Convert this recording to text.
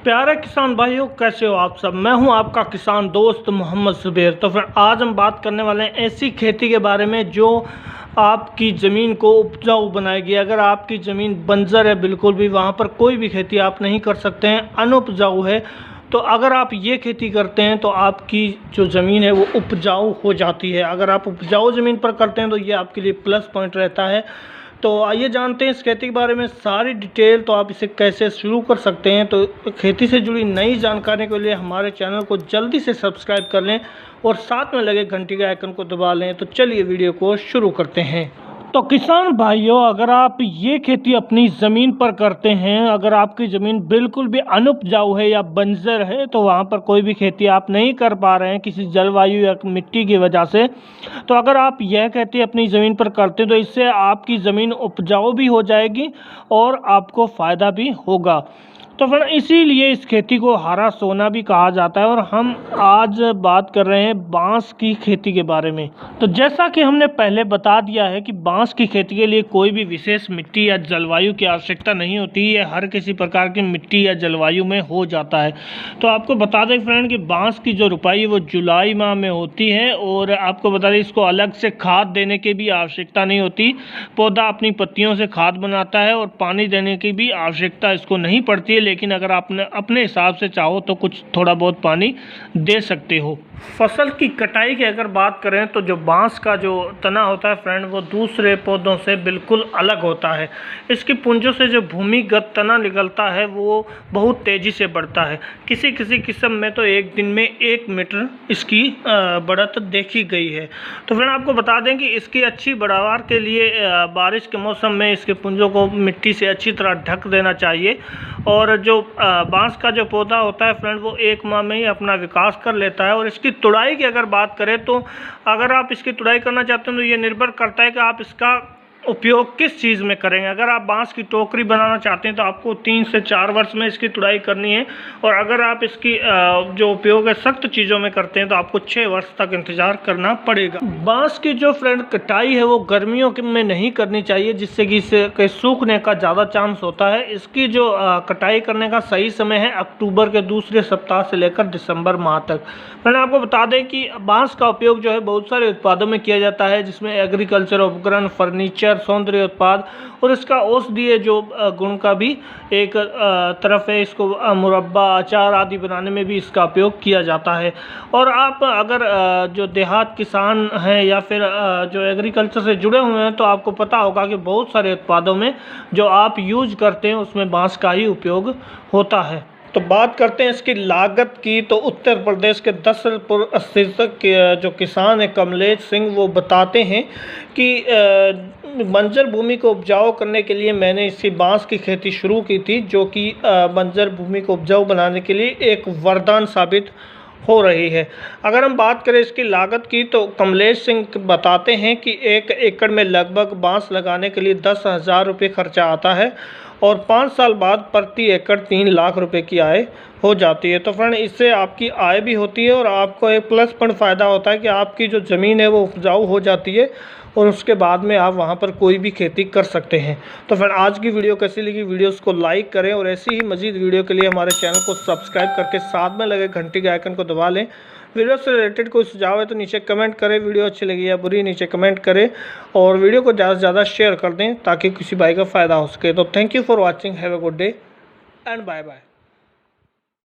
प्यारे किसान भाइयों, कैसे हो आप सब। मैं हूं आपका किसान दोस्त मोहम्मद सुबेर। तो फिर आज हम बात करने वाले हैं ऐसी खेती के बारे में जो आपकी ज़मीन को उपजाऊ बनाएगी। अगर आपकी ज़मीन बंजर है, बिल्कुल भी वहां पर कोई भी खेती आप नहीं कर सकते हैं, अनउपजाऊ है, तो अगर आप ये खेती करते हैं तो आपकी जो ज़मीन है वो उपजाऊ हो जाती है। अगर आप उपजाऊ ज़मीन पर करते हैं तो ये आपके लिए प्लस पॉइंट रहता है। तो आइए जानते हैं इस खेती के बारे में सारी डिटेल। तो आप इसे कैसे शुरू कर सकते हैं। तो खेती से जुड़ी नई जानकारी के लिए हमारे चैनल को जल्दी से सब्सक्राइब कर लें और साथ में लगे घंटी के आइकन को दबा लें। तो चलिए वीडियो को शुरू करते हैं। तो किसान भाइयों, अगर आप ये खेती अपनी ज़मीन पर करते हैं, अगर आपकी ज़मीन बिल्कुल भी अनुपजाऊ है या बंजर है, तो वहाँ पर कोई भी खेती आप नहीं कर पा रहे हैं किसी जलवायु या मिट्टी की वजह से, तो अगर आप यह खेती अपनी ज़मीन पर करते हैं तो इससे आपकी ज़मीन उपजाऊ भी हो जाएगी और आपको फ़ायदा भी होगा। तो फिर इसीलिए इस खेती को हरा सोना भी कहा जाता है। और हम आज बात कर रहे हैं बांस की खेती के बारे में। तो जैसा कि हमने पहले बता दिया है कि बांस की खेती के लिए कोई भी विशेष मिट्टी या जलवायु की आवश्यकता नहीं होती, ये हर किसी प्रकार की मिट्टी या जलवायु में हो जाता है। तो आपको बता दें फ्रेंड कि बांस की जो रुपाई वो जुलाई माह में होती है। और आपको बता दें इसको अलग से खाद देने की भी आवश्यकता नहीं होती, पौधा अपनी पत्तियों से खाद बनाता है और पानी देने की भी आवश्यकता इसको नहीं पड़ती है। लेकिन अगर आपने अपने हिसाब से चाहो तो कुछ थोड़ा बहुत पानी दे सकते हो। फसल की कटाई की अगर बात करें तो जो बांस का जो तना होता है फ्रेंड, वो दूसरे पौधों से बिल्कुल अलग होता है। इसकी पुंजों से जो भूमिगत तना निकलता है वो बहुत तेज़ी से बढ़ता है। किसी किसी किस्म में तो एक दिन में 1 मीटर इसकी बढ़त देखी गई है। तो फ्रेंड आपको बता दें कि इसकी अच्छी पैदावार के लिए बारिश के मौसम में इसके पुंजों को मिट्टी से अच्छी तरह ढक देना चाहिए। और जो बांस का जो पौधा होता है फ्रेंड, वो 1 माह में ही अपना विकास कर लेता है। और इसकी तुड़ाई की अगर बात करें तो अगर आप इसकी तुड़ाई करना चाहते हैं तो ये निर्भर करता है कि आप इसका उपयोग किस चीज़ में करेंगे। अगर आप बांस की टोकरी बनाना चाहते हैं तो आपको 3 से 4 वर्ष में इसकी तुड़ाई करनी है। और अगर आप इसकी जो उपयोग है सख्त चीज़ों में करते हैं तो आपको 6 वर्ष तक इंतज़ार करना पड़ेगा। बांस की जो फ्रेंड कटाई है वो गर्मियों में नहीं करनी चाहिए, जिससे कि इससे सूखने का ज़्यादा चांस होता है। इसकी जो कटाई करने का सही समय है अक्टूबर के दूसरे सप्ताह से लेकर दिसंबर माह तक। मैंने आपको बता दें कि बांस का उपयोग जो है बहुत सारे उत्पादों में किया जाता है, जिसमें एग्रीकल्चर उपकरण, फर्नीचर, सौंदर्य उत्पाद और इसका औषधीय जो गुण का भी एक तरफ है। इसको मुरब्बा, अचार आदि बनाने में भी इसका उपयोग किया जाता है। और आप अगर जो देहात किसान हैं या फिर जो एग्रीकल्चर से जुड़े हुए हैं तो आपको पता होगा कि बहुत सारे उत्पादों में जो आप यूज करते हैं उसमें बांस का ही उपयोग होता है। तो बात करते हैं इसकी लागत की। तो उत्तर प्रदेश के दसलपुर स्थित जो किसान है कमलेश सिंह, वो बताते हैं कि बंजर भूमि को उपजाऊ करने के लिए मैंने इसी बांस की खेती शुरू की थी, जो कि बंजर भूमि को उपजाऊ बनाने के लिए एक वरदान साबित हो रही है। अगर हम बात करें इसकी लागत की तो कमलेश सिंह बताते हैं कि 1 एकड़ में लगभग बांस लगाने के लिए 10,000 रुपये खर्चा आता है और 5 साल बाद प्रति एकड़ 3 लाख रुपए की आय हो जाती है। तो फ्रेंड इससे आपकी आय भी होती है और आपको एक प्लस पॉइंट फ़ायदा होता है कि आपकी जो ज़मीन है वो उपजाऊ हो जाती है और उसके बाद में आप वहाँ पर कोई भी खेती कर सकते हैं। तो फ्रेंड आज की वीडियो कैसी लगी, वीडियोस को लाइक करें और ऐसी ही मज़ीद वीडियो के लिए हमारे चैनल को सब्सक्राइब करके साथ में लगे घंटी के आइकन को दबा लें। वीडियो से रिलेटेड कोई सुझाव है तो नीचे कमेंट करें, वीडियो अच्छी लगी या बुरी नीचे कमेंट करें और वीडियो को ज़्यादा से ज़्यादा शेयर कर दें ताकि किसी भाई का फ़ायदा हो सके। तो thank you for watching, have a good day and bye bye.